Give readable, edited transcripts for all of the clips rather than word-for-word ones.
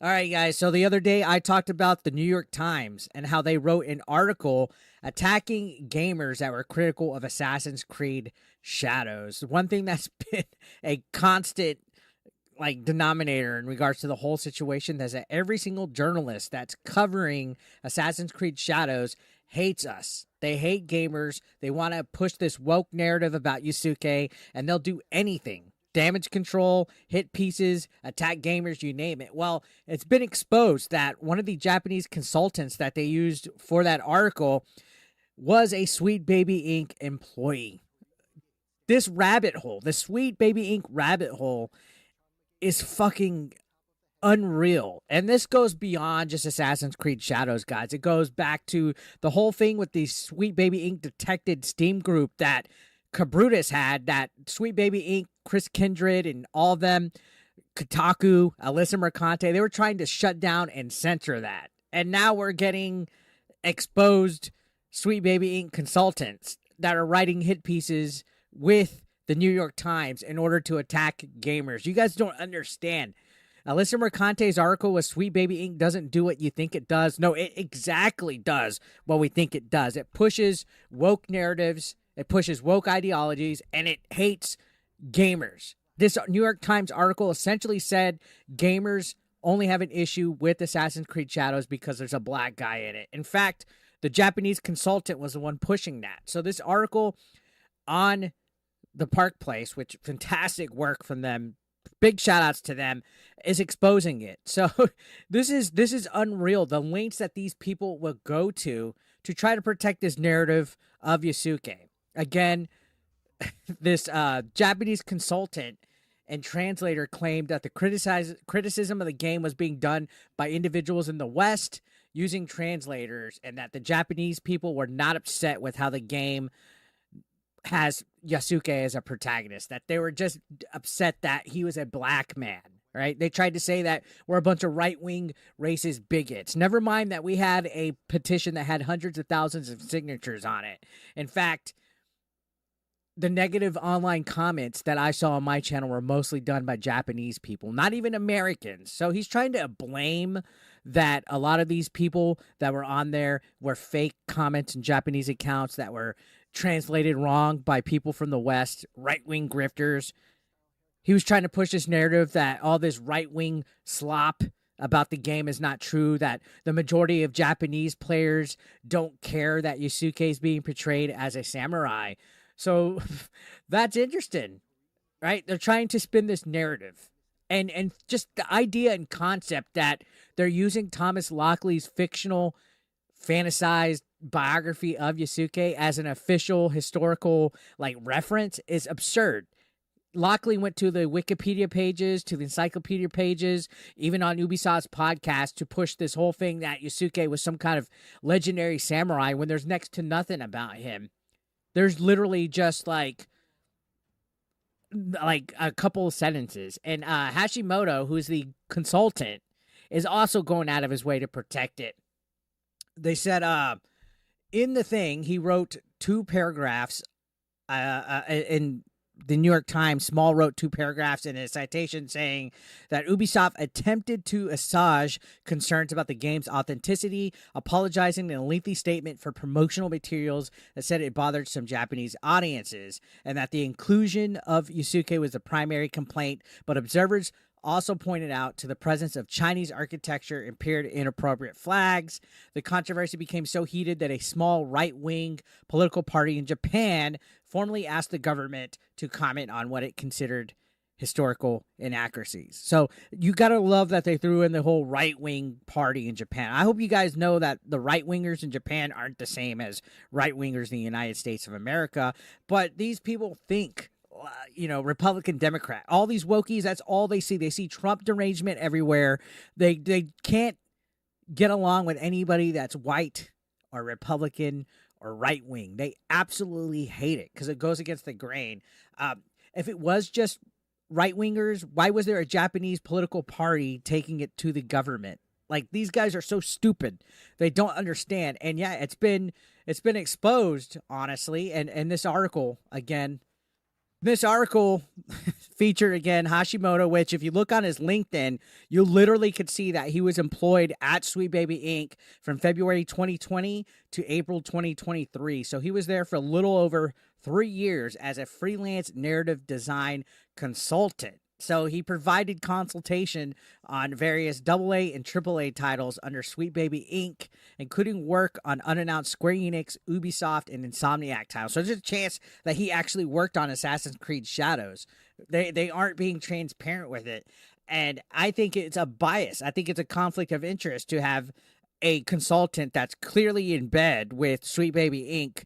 All right, guys. So the other day I talked about the New York Times and how they wrote an article attacking gamers that were critical of Assassin's Creed Shadows. One thing that's been a constant denominator in regards to the whole situation is that every single journalist that's covering Assassin's Creed Shadows hates us. They hate gamers. They want to push this woke narrative about Yasuke, and they'll do anything. Damage control, hit pieces, attack gamers, you name it. Well, it's been exposed that one of the Japanese consultants that they used for that article was a Sweet Baby Inc. employee. This rabbit hole, the Sweet Baby Inc. rabbit hole, is fucking unreal. And this goes beyond just Assassin's Creed Shadows, guys. It goes back to the whole thing with the Sweet Baby Inc. detected Steam group that Cabrutus had, that Sweet Baby Inc., Chris Kindred, and all of them, Kotaku, Alyssa Mercante, they were trying to shut down and censor that. And now we're getting exposed Sweet Baby Inc. consultants that are writing hit pieces with the New York Times in order to attack gamers. You guys don't understand. Alyssa Mercante's article with Sweet Baby Inc. doesn't do what you think it does. No, it exactly does what we think it does. It pushes woke narratives, it pushes woke ideologies, and it hates gamers. This New York Times article essentially said gamers only have an issue with Assassin's Creed Shadows because there's a black guy in it. In fact, the Japanese consultant was the one pushing that. So this article on the Park Place, which fantastic work from them, big shout outs to them, is exposing it. So this is unreal. The lengths that these people will go to try to protect this narrative of Yasuke. Again, this Japanese consultant and translator claimed that the criticism of the game was being done by individuals in the West using translators, and that the Japanese people were not upset with how the game has Yasuke as a protagonist, that they were just upset that he was a black man, right? They tried to say that we're a bunch of right-wing racist bigots. Never mind that we had a petition that had hundreds of thousands of signatures on it. In fact, the negative online comments that I saw on my channel were mostly done by Japanese people, not even Americans. So he's trying to blame that a lot of these people that were on there were fake comments in Japanese accounts that were translated wrong by people from the West, right-wing grifters. He was trying to push this narrative that all this right-wing slop about the game is not true, that the majority of Japanese players don't care that Yasuke is being portrayed as a samurai. So that's interesting, right? They're trying to spin this narrative. And just the idea and concept that they're using Thomas Lockley's fictional, fantasized biography of Yasuke as an official historical reference is absurd. Lockley went to the Wikipedia pages, to the encyclopedia pages, even on Ubisoft's podcast to push this whole thing that Yasuke was some kind of legendary samurai when there's next to nothing about him. There's literally just like a couple of sentences. And Hashimoto, who's the consultant, is also going out of his way to protect it. They said in the thing, he wrote 2 paragraphs in the New York Times. Small wrote 2 paragraphs in a citation saying that Ubisoft attempted to assuage concerns about the game's authenticity, apologizing in a lengthy statement for promotional materials that said it bothered some Japanese audiences, and that the inclusion of Yasuke was the primary complaint, but observers also pointed out to the presence of Chinese architecture appeared inappropriate flags. The controversy became so heated that a small right-wing political party in Japan formally asked the government to comment on what it considered historical inaccuracies. So you got to love that they threw in the whole right-wing party in Japan. I hope you guys know that the right-wingers in Japan aren't the same as right-wingers in the United States of America, but these people think Republican, Democrat, all these wokies, that's all they see. They see Trump derangement everywhere. They can't get along with anybody that's white or Republican or right wing. They absolutely hate it because it goes against the grain. If it was just right wingers, why was there a Japanese political party taking it to the government? Like, these guys are so stupid. They don't understand. And yeah, it's been exposed, honestly. And this article, again, This article featured again Hashimoto, which if you look on his LinkedIn, you literally could see that he was employed at Sweet Baby Inc. from February 2020 to April 2023. So he was there for a little over 3 years as a freelance narrative design consultant. So he provided consultation on various AA and AAA titles under Sweet Baby Inc., including work on unannounced Square Enix, Ubisoft, and Insomniac titles. So there's a chance that he actually worked on Assassin's Creed Shadows. They aren't being transparent with it. And I think it's a bias. I think it's a conflict of interest to have a consultant that's clearly in bed with Sweet Baby Inc.,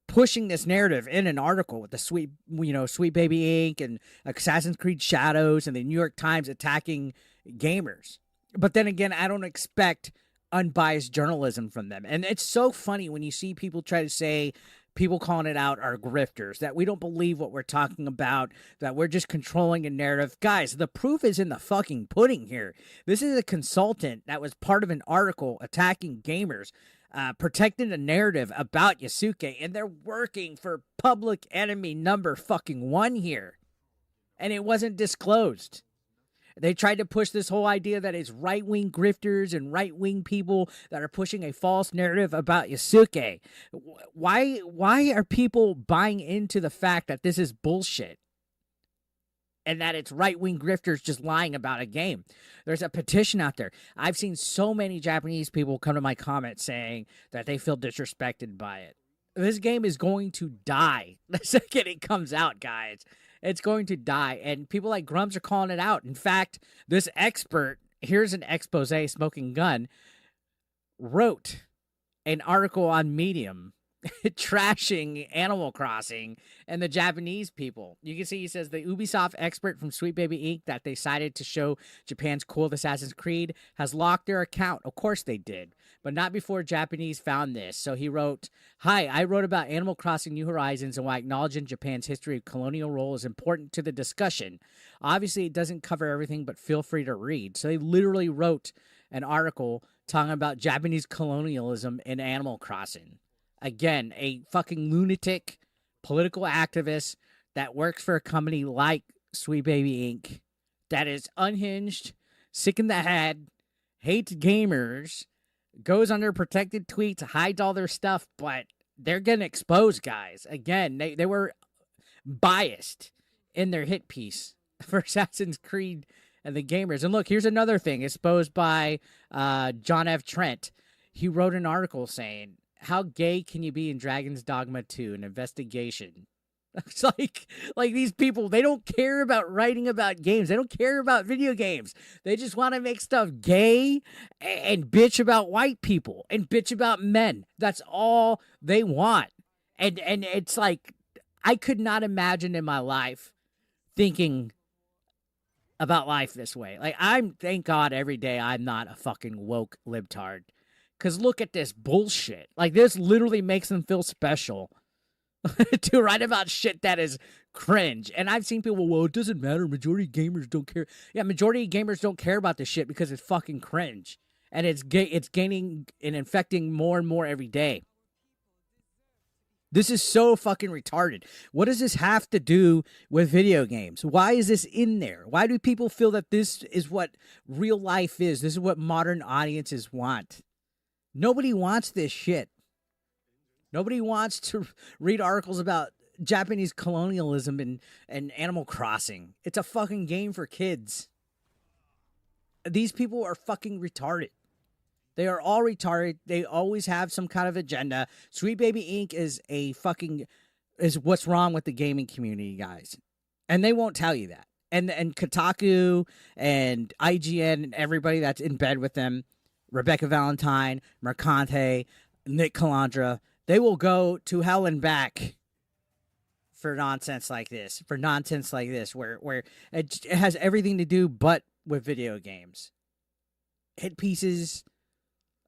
pushing this narrative in an article with the Sweet Baby Inc. and Assassin's Creed Shadows and the New York Times attacking gamers. But then again, I don't expect unbiased journalism from them. And it's so funny when you see people try to say, people calling it out are grifters, that we don't believe what we're talking about, that we're just controlling a narrative. Guys, the proof is in the fucking pudding here. This is a consultant that was part of an article attacking gamers, protecting a narrative about Yasuke, and they're working for public enemy number fucking 1 here. And it wasn't disclosed. They tried to push this whole idea that it's right-wing grifters and right-wing people that are pushing a false narrative about Yasuke. Why are people buying into the fact that this is bullshit? And that it's right-wing grifters just lying about a game. There's a petition out there. I've seen so many Japanese people come to my comments saying that they feel disrespected by it. This game is going to die the second it comes out, guys. It's going to die. And people like Grumps are calling it out. In fact, this expert, here's an expose, Smoking Gun, wrote an article on Medium trashing Animal Crossing and the Japanese people. You can see he says the Ubisoft expert from Sweet Baby Inc. that they cited to show Japan's coolest Assassin's Creed has locked their account. Of course they did, but not before Japanese found this. So he wrote, "Hi, I wrote about Animal Crossing New Horizons and why acknowledging Japan's history of colonial rule is important to the discussion. Obviously, it doesn't cover everything, but feel free to read." So they literally wrote an article talking about Japanese colonialism in Animal Crossing. Again, a fucking lunatic political activist that works for a company like Sweet Baby Inc. that is unhinged, sick in the head, hates gamers, goes under protected tweets, hides all their stuff, but they're getting exposed, guys. Again, they were biased in their hit piece for Assassin's Creed and the gamers. And look, here's another thing exposed by John F. Trent. He wrote an article saying, "How gay can you be in Dragon's Dogma 2? An investigation." It's like these people, they don't care about writing about games. They don't care about video games. They just want to make stuff gay and bitch about white people and bitch about men. That's all they want. And it's like, I could not imagine in my life thinking about life this way. Like, thank God every day I'm not a fucking woke libtard. Because look at this bullshit. Like, this literally makes them feel special to write about shit that is cringe. And I've seen people, well, it doesn't matter. Majority of gamers don't care. Yeah, majority of gamers don't care about this shit because it's fucking cringe. And it's gaining and infecting more and more every day. This is so fucking retarded. What does this have to do with video games? Why is this in there? Why do people feel that this is what real life is? This is what modern audiences want. Nobody wants this shit. Nobody wants to read articles about Japanese colonialism and Animal Crossing. It's a fucking game for kids. These people are fucking retarded. They are all retarded. They always have some kind of agenda. Sweet Baby Inc. is what's wrong with the gaming community, guys. And they won't tell you that. And Kotaku and IGN and everybody that's in bed with them, Rebecca Valentine, Mercante, Nick Calandra, they will go to hell and back for nonsense like this, where it has everything to do but with video games. Hit pieces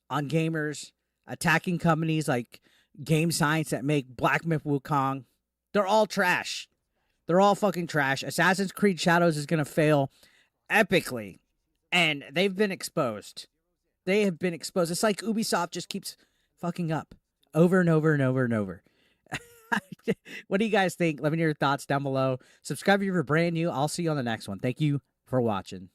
on gamers, attacking companies like Game Science that make Black Myth Wukong. They're all trash. They're all fucking trash. Assassin's Creed Shadows is going to fail epically, and they've been exposed. They have been exposed. It's like Ubisoft just keeps fucking up over and over and over and over. What do you guys think? Let me know your thoughts down below. Subscribe if you're brand new. I'll see you on the next one. Thank you for watching.